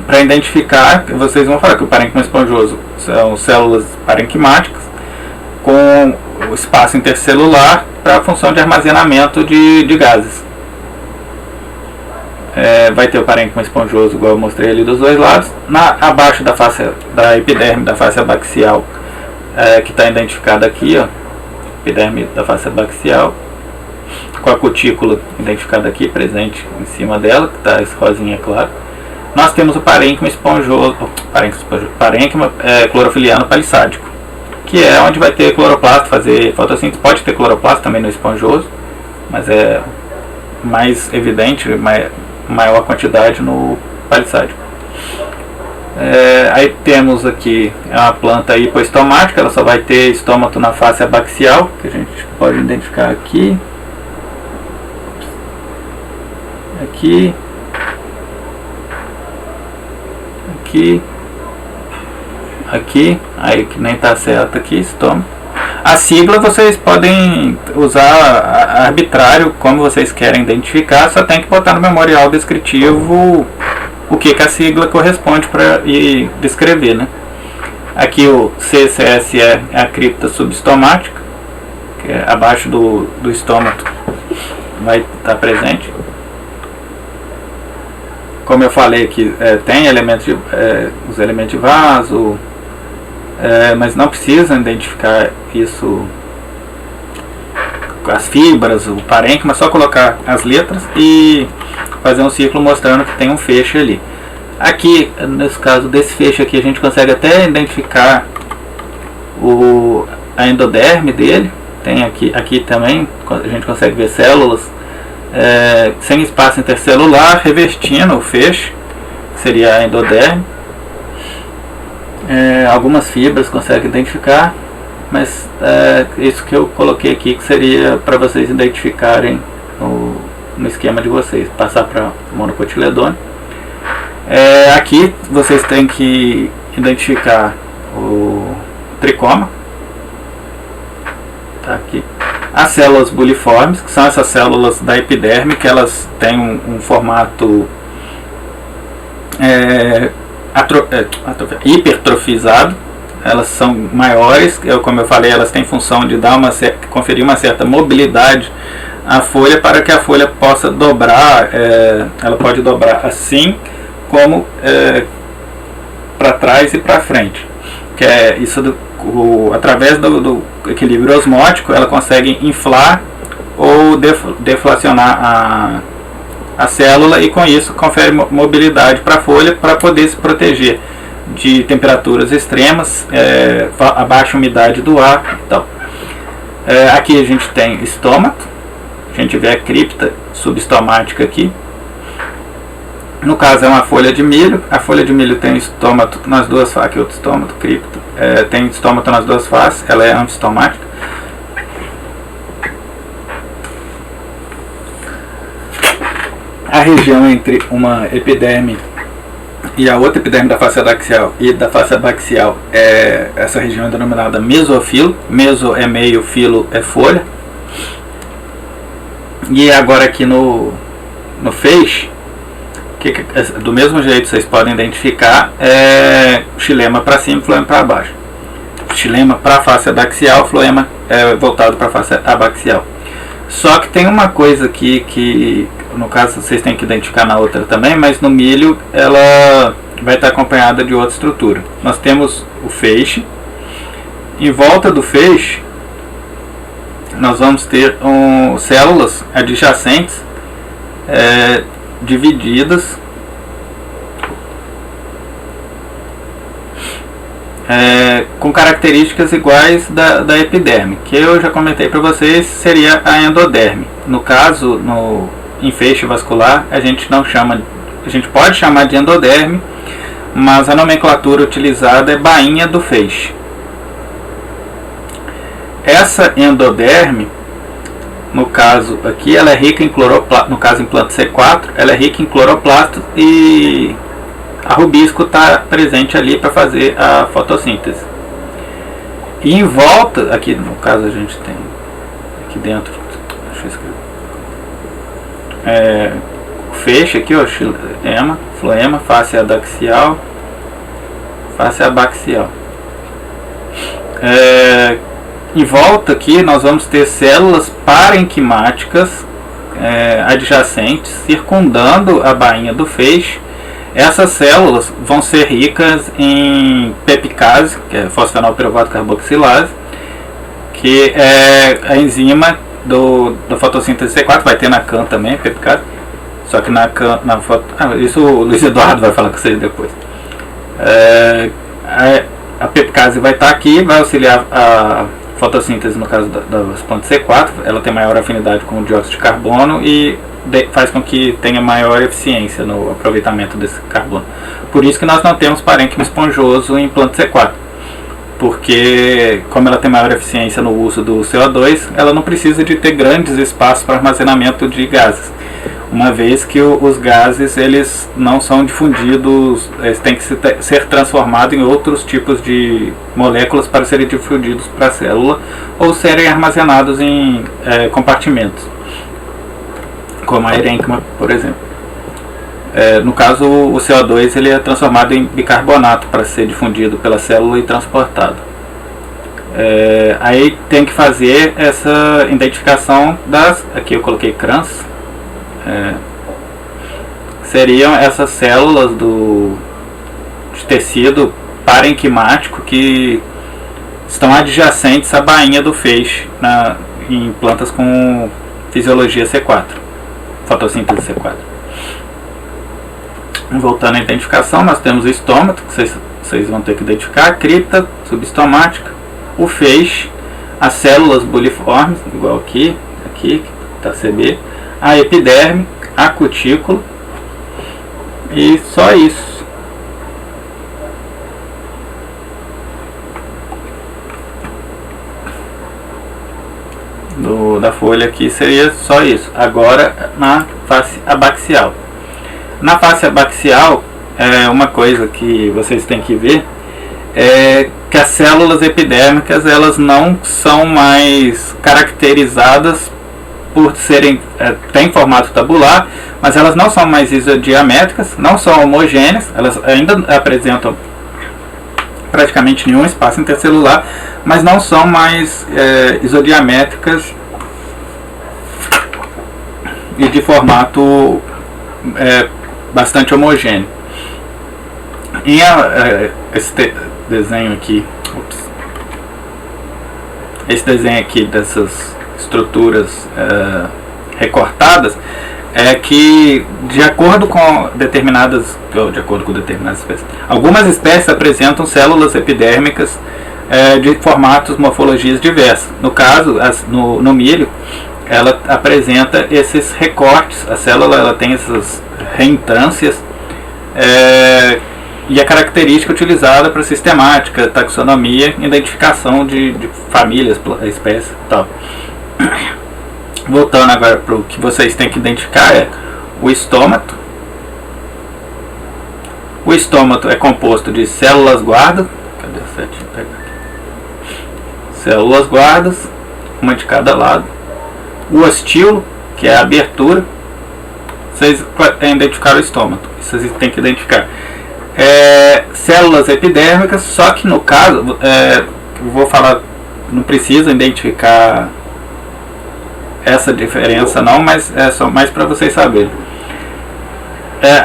para identificar, vocês vão falar que o parênquima esponjoso são células parenquimáticas com o espaço intercelular para a função de armazenamento de gases. Vai ter o parênquima esponjoso, igual eu mostrei ali dos dois lados. Abaixo da epiderme da face abaxial, que está identificada aqui, ó, epiderme da face abaxial, com a cutícula identificada aqui, presente em cima dela, que está esse rosinha claro. Nós temos o parênquima esponjoso, parênquima clorofiliano palissádico, que é onde vai ter cloroplasto, fazer fotossíntese. Pode ter cloroplasto também no esponjoso, mas é mais evidente, maior a quantidade no palissádico. Aí temos aqui a planta hipoestomática, ela só vai ter estômato na face abaxial, que a gente pode identificar aqui. aqui, aqui, aí que nem tá certo aqui, estômago. A sigla vocês podem usar arbitrário como vocês querem identificar, só tem que botar no memorial descritivo o que a sigla corresponde para ir descrever, né? Aqui o CCSE é a cripta subestomática, que é abaixo do estômago, vai estar presente. Como eu falei aqui, tem elementos os elementos de vaso, mas não precisa identificar isso com as fibras, o parênquima, só colocar as letras e fazer um círculo mostrando que tem um feixe ali. Aqui, nesse caso desse feixe aqui, a gente consegue até identificar a endoderme dele. Tem aqui também, a gente consegue ver células sem espaço intercelular, revestindo o feixe, seria a endoderme. Algumas fibras consegue identificar, mas isso que eu coloquei aqui que seria para vocês identificarem no esquema de vocês, passar para monocotiledôneo. Aqui vocês têm que identificar o tricoma, tá aqui. As células buliformes, que são essas células da epiderme, que elas têm um formato hipertrofizado, elas são maiores, como eu falei, elas têm função de conferir uma certa mobilidade à folha para que a folha possa dobrar, ela pode dobrar assim como para trás e para frente, que é isso através do equilíbrio osmótico, ela consegue inflar ou deflacionar a célula e com isso confere mobilidade para a folha para poder se proteger de temperaturas extremas, a baixa umidade do ar e tal. Aqui a gente tem estômago, a gente vê a cripta subestomática aqui. No caso é uma folha de milho. A folha de milho tem estômago nas duas faces, aqui outro estômago, cripta, tem estômago nas duas faces, ela é anfistomática. A região entre uma epiderme e a outra epiderme da face adaxial e da face abaxial, essa região é denominada mesofilo. Meso é meio, filo é folha. E agora aqui no feixe, do mesmo jeito vocês podem identificar xilema para cima e floema para baixo. Xilema para a face adaxial, floema voltado para a face abaxial. Só que tem uma coisa aqui que no caso vocês têm que identificar na outra também, mas no milho ela vai estar acompanhada de outra estrutura. Nós temos o feixe. Em volta do feixe nós vamos ter células adjacentes divididas com características iguais da epiderme, que eu já comentei para vocês, seria a endoderme. No caso, em feixe vascular, a gente pode chamar de endoderme, mas a nomenclatura utilizada é bainha do feixe. Essa endoderme, no caso aqui, ela é rica em cloroplasto, no caso implante C4, ela é rica em cloroplasto e a rubisco está presente ali para fazer a fotossíntese. E em volta, aqui no caso a gente tem aqui dentro, deixa eu escrever, o feixe aqui, ó, xilema, floema, face adaxial, face abaxial. Em volta aqui nós vamos ter células parenquimáticas adjacentes circundando a bainha do feixe. Essas células vão ser ricas em pepicase, que é fosfenolpiruvato carboxilase, que é a enzima da fotossíntese C4, vai ter na CAN também, pepicase, só que isso o Luiz Eduardo vai falar com vocês depois. A pepicase vai estar aqui, vai auxiliar a fotossíntese no caso das plantas C4, ela tem maior afinidade com o dióxido de carbono e faz com que tenha maior eficiência no aproveitamento desse carbono. Por isso que nós não temos parênquima esponjoso em planta C4, porque como ela tem maior eficiência no uso do CO2, ela não precisa de ter grandes espaços para armazenamento de gases. uma vez que os gases eles não são difundidos, eles têm que ser transformados em outros tipos de moléculas para serem difundidos para a célula ou serem armazenados em compartimentos, como a herênquima, por exemplo. No caso, o CO2 ele é transformado em bicarbonato para ser difundido pela célula e transportado. Aí tem que fazer essa identificação das, aqui eu coloquei crans, seriam essas células de tecido parenquimático que estão adjacentes à bainha do feixe em plantas com fisiologia C4, fotossíntese C4. Voltando à identificação, nós temos o estômato, que vocês vão ter que identificar, a cripta subestomática, o feixe, as células buliformes, igual aqui está CB, a epiderme, a cutícula e só isso. Da folha aqui seria só isso. Agora na face abaxial. Na face abaxial, uma coisa que vocês têm que ver é que as células epidérmicas elas não são mais caracterizadas por serem, têm formato tabular, mas elas não são mais isodiamétricas, não são homogêneas, elas ainda apresentam praticamente nenhum espaço intercelular, mas não são mais isodiamétricas e de formato bastante homogêneo. E esse desenho aqui, esse desenho aqui dessas estruturas recortadas é que de acordo com determinadas espécies, algumas espécies apresentam células epidérmicas de formatos, morfologias diversas. No caso, no milho, ela apresenta esses recortes, a célula ela tem essas reentrâncias, e a característica utilizada para sistemática, taxonomia, identificação de famílias, espécies e tal. Voltando agora para o que vocês têm que identificar o estômato. O estômato é composto de células guarda. Cadê a setinha? Pegar aqui. Células guardas, uma de cada lado. O ostilo, que é a abertura. Vocês identificaram o estômato. Vocês têm que identificar. Células epidérmicas, só que no caso, vou falar, não precisa identificar essa diferença não, mas é só mais para vocês saberem.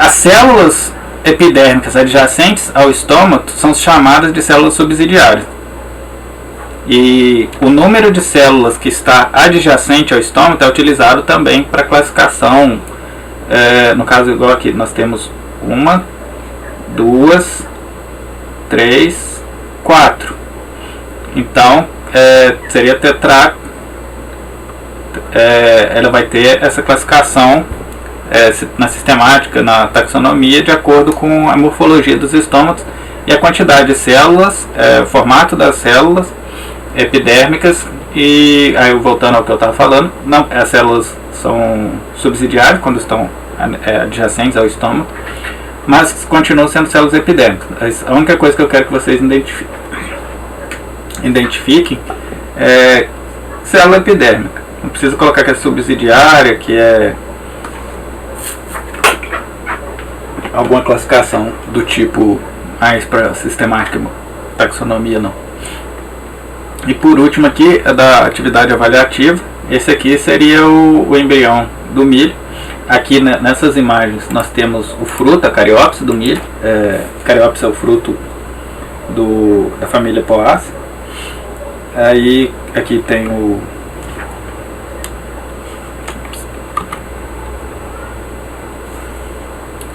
As células epidérmicas adjacentes ao estômato são chamadas de células subsidiárias. E o número de células que está adjacente ao estômato é utilizado também para classificação. No caso, igual aqui, nós temos 1, 2, 3, 4. Então, seria tetra. Ela vai ter essa classificação na sistemática, na taxonomia, de acordo com a morfologia dos estômatos e a quantidade de células, formato das células epidérmicas. E aí, voltando ao que eu estava falando, as células são subsidiárias quando estão adjacentes ao estômago, mas continuam sendo células epidérmicas. A única coisa que eu quero que vocês identifiquem é célula epidérmica. Não precisa colocar que é subsidiária, que é alguma classificação do tipo mais para sistemática, taxonomia, não. E por último aqui é da atividade avaliativa. Esse aqui seria o embrião do milho. Aqui nessas imagens nós temos o fruto, a cariopse do milho. Cariopse é o fruto da família Poaceae. Aí aqui tem o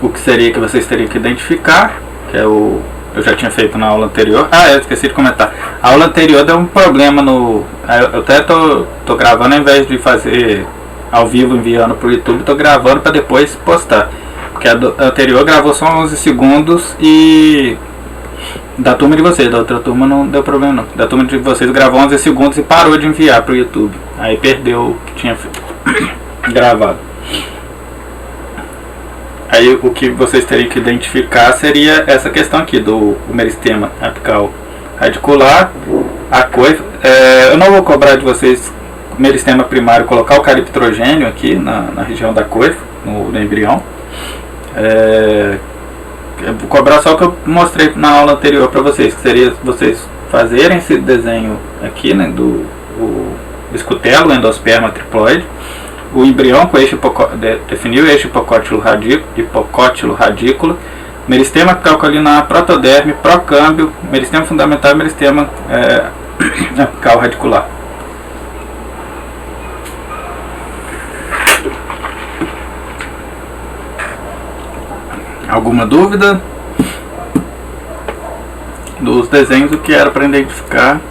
que seria que vocês teriam que identificar, que é eu já tinha feito na aula anterior. Eu esqueci de comentar. A aula anterior deu um problema eu até tô gravando, ao invés de fazer ao vivo enviando para o YouTube, estou gravando para depois postar, porque a anterior gravou só 11 segundos e da turma de vocês, da outra turma não deu problema não. Da turma de vocês gravou 11 segundos e parou de enviar para o YouTube, aí perdeu o que tinha gravado. Aí o que vocês teriam que identificar seria essa questão aqui do meristema apical radicular, a coifa. Eu não vou cobrar de vocês o meristema primário, colocar o cariptrogênio aqui na região da coifa, no embrião. Eu vou cobrar só o que eu mostrei na aula anterior para vocês, que seria vocês fazerem esse desenho aqui, né, do escutelo, endosperma triploide, o embrião com eixo definir o eixo hipocótilo radículo, meristema apical colinar, protoderme, procâmbio, meristema fundamental e meristema apical radicular. Alguma dúvida dos desenhos? O que era para identificar?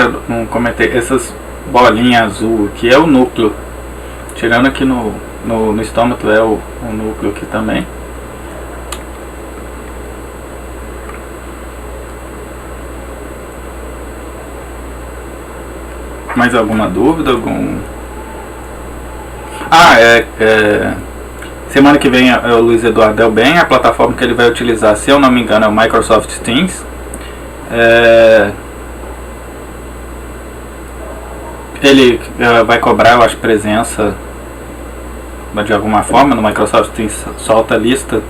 Eu não comentei. Essas bolinhas azul aqui é o núcleo. Tirando aqui no estômago é o núcleo aqui também. Mais alguma dúvida? Semana que vem o Luiz Eduardo Delben, a plataforma que ele vai utilizar, se eu não me engano, é o Microsoft Teams. Ele vai cobrar, eu acho, presença de alguma forma no Microsoft Teams, solta a lista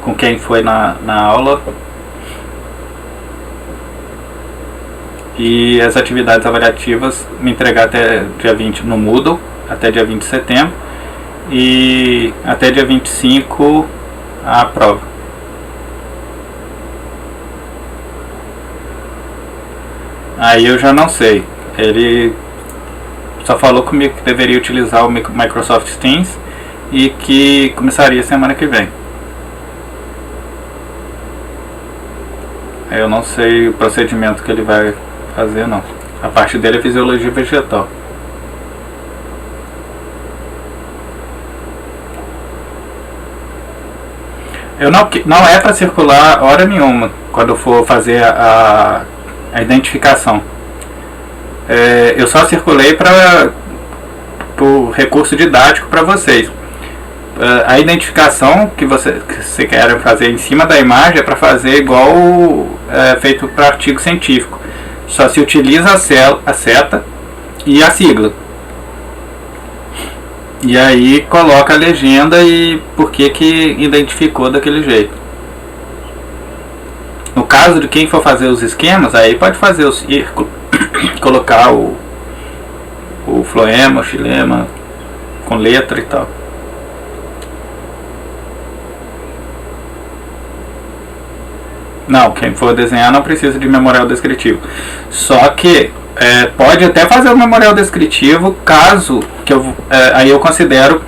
com quem foi na aula. E as atividades avaliativas me entregar até dia 20 no Moodle, até dia 20 de setembro. E até dia 25 a prova. Aí eu já não sei. Ele só falou comigo que deveria utilizar o Microsoft Teams e que começaria semana que vem. Eu não sei o procedimento que ele vai fazer, não. A parte dele é fisiologia vegetal. Não é para circular hora nenhuma quando eu for fazer a identificação. Eu só circulei para o recurso didático para vocês. A identificação que você quer fazer em cima da imagem é para fazer igual feito para artigo científico. Só se utiliza a seta e a sigla. E aí coloca a legenda e por que identificou daquele jeito. No caso de quem for fazer os esquemas, aí pode fazer o círculo, colocar o floema, o xilema, com letra e tal. Não, quem for desenhar não precisa de memorial descritivo. Só que pode até fazer o memorial descritivo, caso que aí eu considero,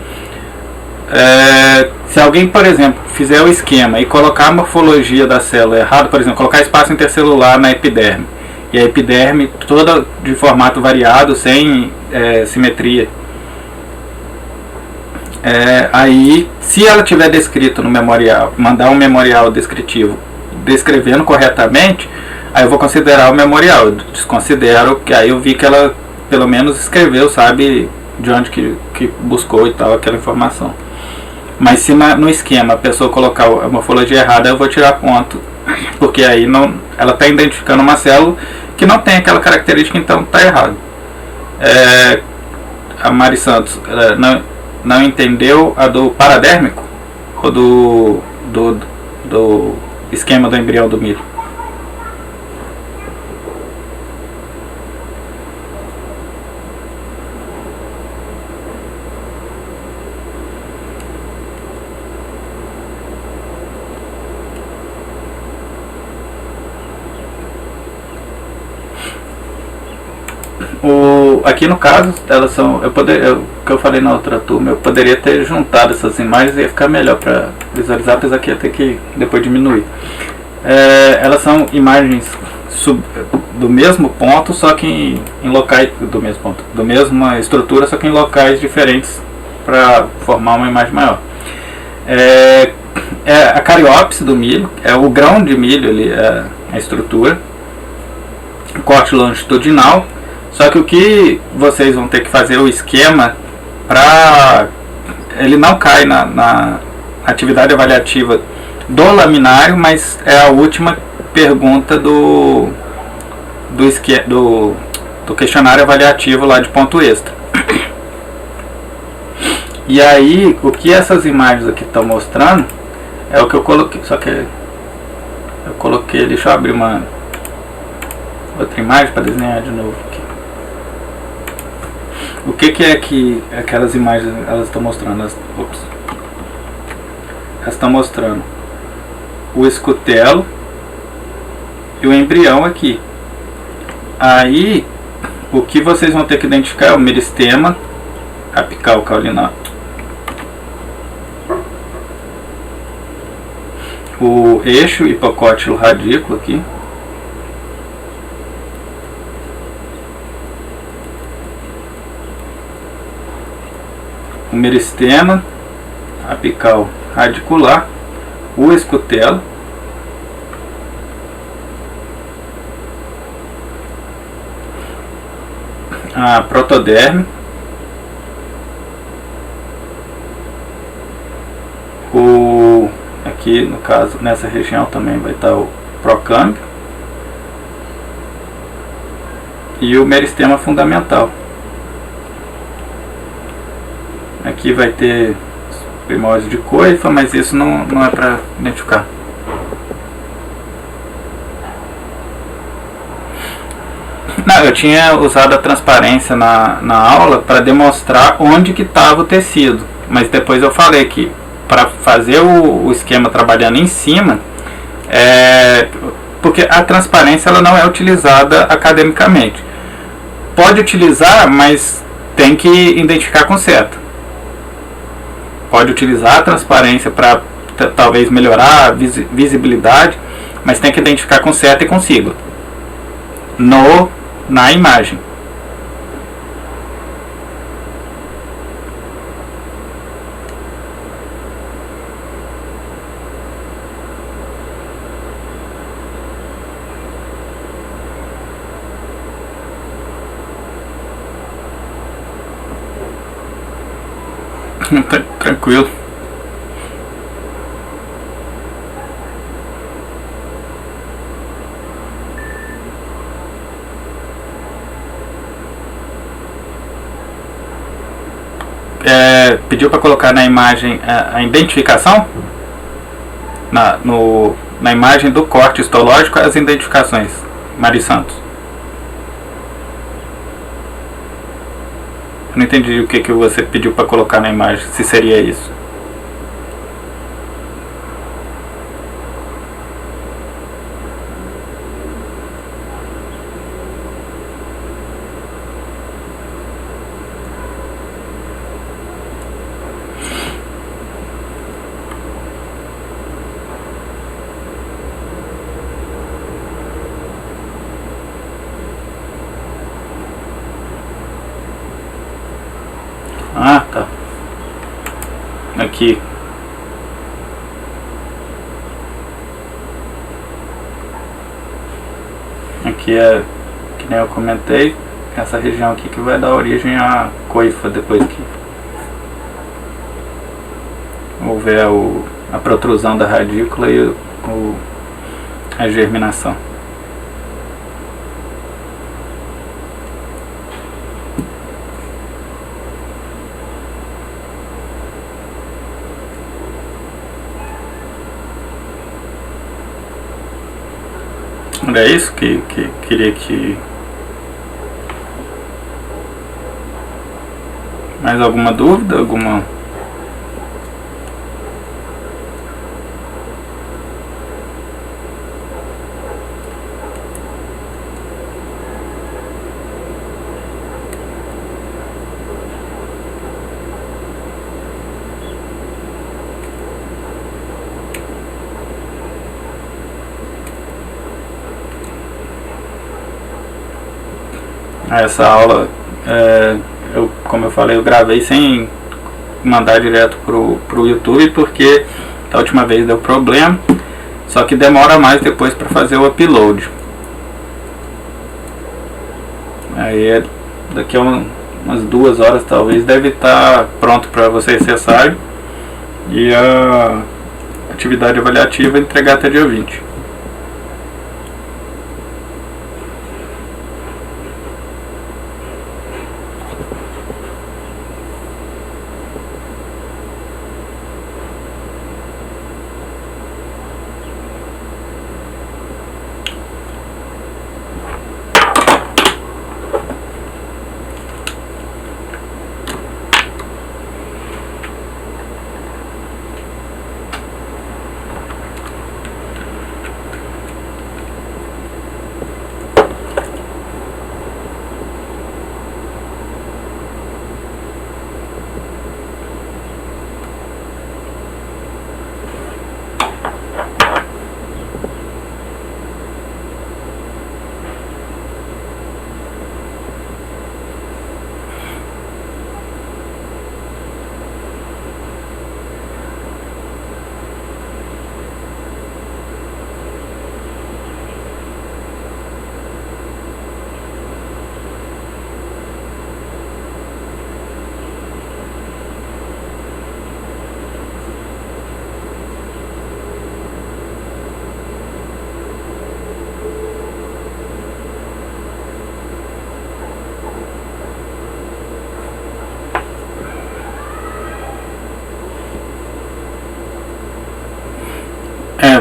se alguém, por exemplo, fizer o esquema e colocar a morfologia da célula errado, por exemplo, colocar espaço intercelular na epiderme, e a epiderme toda de formato variado, sem simetria, aí, se ela tiver descrito no memorial, mandar um memorial descritivo descrevendo corretamente, aí eu vou considerar o memorial. Eu desconsidero, que aí eu vi que ela pelo menos escreveu, sabe de onde que buscou e tal aquela informação. Mas se no esquema a pessoa colocar a morfologia errada, eu vou tirar ponto, porque aí ela está identificando uma célula que não tem aquela característica, então está errado. A Mari Santos não entendeu a do paradérmico ou do esquema do embrião do milho? Aqui no caso, elas são. O que eu falei na outra turma, eu poderia ter juntado essas imagens e ia ficar melhor para visualizar, apesar que ia ter que depois diminuir. Elas são imagens do mesmo ponto, só que em locais do mesmo ponto, da mesma estrutura, só que em locais diferentes para formar uma imagem maior. A cariópse do milho, é o grão de milho ali, a estrutura, corte longitudinal. Só que o que vocês vão ter que fazer o esquema para ele não cai na atividade avaliativa do laminário, mas é a última pergunta do questionário avaliativo lá de ponto extra. E aí, o que essas imagens aqui estão mostrando é o que eu coloquei, só que eu coloquei, deixa eu abrir uma outra imagem para desenhar de novo aqui. O que é que aquelas imagens elas estão mostrando? Elas estão mostrando o escutelo e o embrião aqui. Aí, o que vocês vão ter que identificar é o meristema apical caulinato, o eixo hipocótilo radículo aqui, o meristema apical radicular, o escutelo, a protoderme, aqui no caso, nessa região também vai estar o procâmbio e o meristema fundamental. Aqui vai ter os primórdios de coifa, mas isso não é para identificar. Não, eu tinha usado a transparência na aula para demonstrar onde que estava o tecido, mas depois eu falei que para fazer o esquema trabalhando em cima, porque a transparência ela não é utilizada academicamente. Pode utilizar, mas tem que identificar com seta. Pode utilizar a transparência para talvez melhorar a visibilidade, mas tem que identificar com seta e com sigla na imagem. Tranquilo. Pediu para colocar na imagem a identificação? Na imagem do corte histológico, as identificações, Mari Santos. Não entendi o que você pediu para colocar na imagem, se seria isso. Ah, tá. Aqui. Aqui é, que nem eu comentei, essa região aqui que vai dar origem à coifa depois que houver a protrusão da radícula e a germinação. Era isso que queria que... Mais alguma dúvida? Alguma... Essa aula, como eu falei, eu gravei sem mandar direto pro YouTube, porque a última vez deu problema, só que demora mais depois para fazer o upload. Aí daqui a umas 2 horas talvez, deve estar pronto para vocês acessarem. E a atividade avaliativa entregar até dia 20.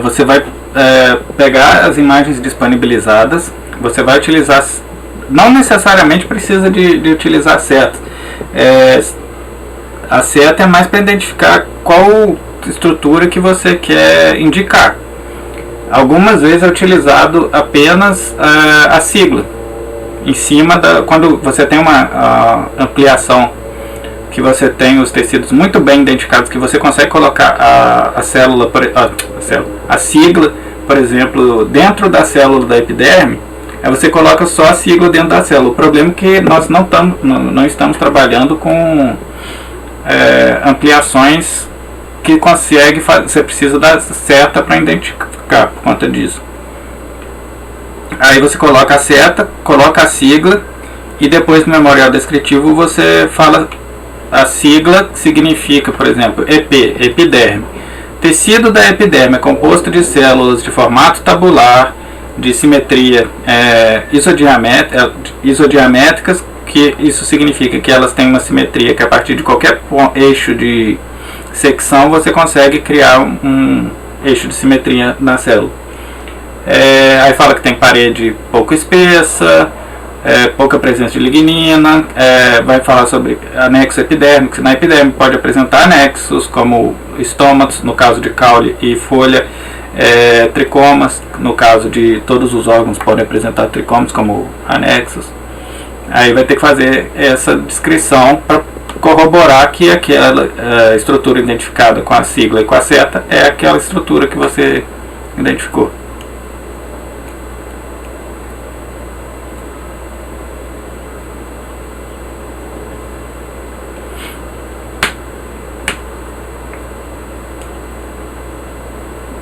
Você vai pegar as imagens disponibilizadas, você vai utilizar, não necessariamente precisa de utilizar a seta. A seta é mais para identificar qual estrutura que você quer indicar. Algumas vezes é utilizado apenas a sigla em cima quando você tem uma ampliação, que você tem os tecidos muito bem identificados, que você consegue colocar a sigla, por exemplo, dentro da célula da epiderme. Aí você coloca só a sigla dentro da célula. O problema é que nós não estamos trabalhando com ampliações que você precisa da seta para identificar por conta disso. Aí você coloca a seta, coloca a sigla, e depois no memorial descritivo você fala a sigla, que significa, por exemplo, epiderme. Tecido da epiderme é composto de células de formato tabular, de simetria isodiamétricas, que isso significa que elas têm uma simetria que a partir de qualquer eixo de secção você consegue criar um eixo de simetria na célula. Aí fala que tem parede pouco espessa, pouca presença de lignina, vai falar sobre anexo epidérmico, que na epiderme pode apresentar anexos como estômatos, no caso de caule e folha, tricomas, no caso de todos os órgãos podem apresentar tricomas como anexos. Aí vai ter que fazer essa descrição para corroborar que aquela estrutura identificada com a sigla e com a seta é aquela estrutura que você identificou.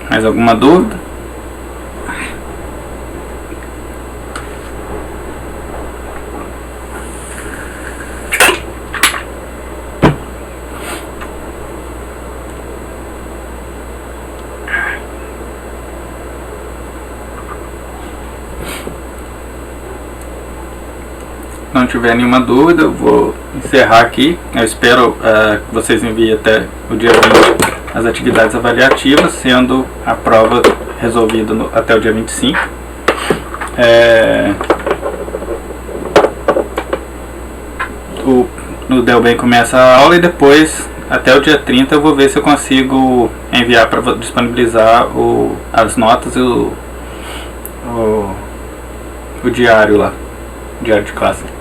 Mais alguma dúvida? Não tiver nenhuma dúvida, eu vou encerrar aqui. Eu espero que vocês enviem até o dia 20 as atividades avaliativas, sendo a prova resolvida até o dia 25. No Delbem começa a aula, e depois, até o dia 30, eu vou ver se eu consigo enviar para disponibilizar as notas e o diário lá, diário de classe.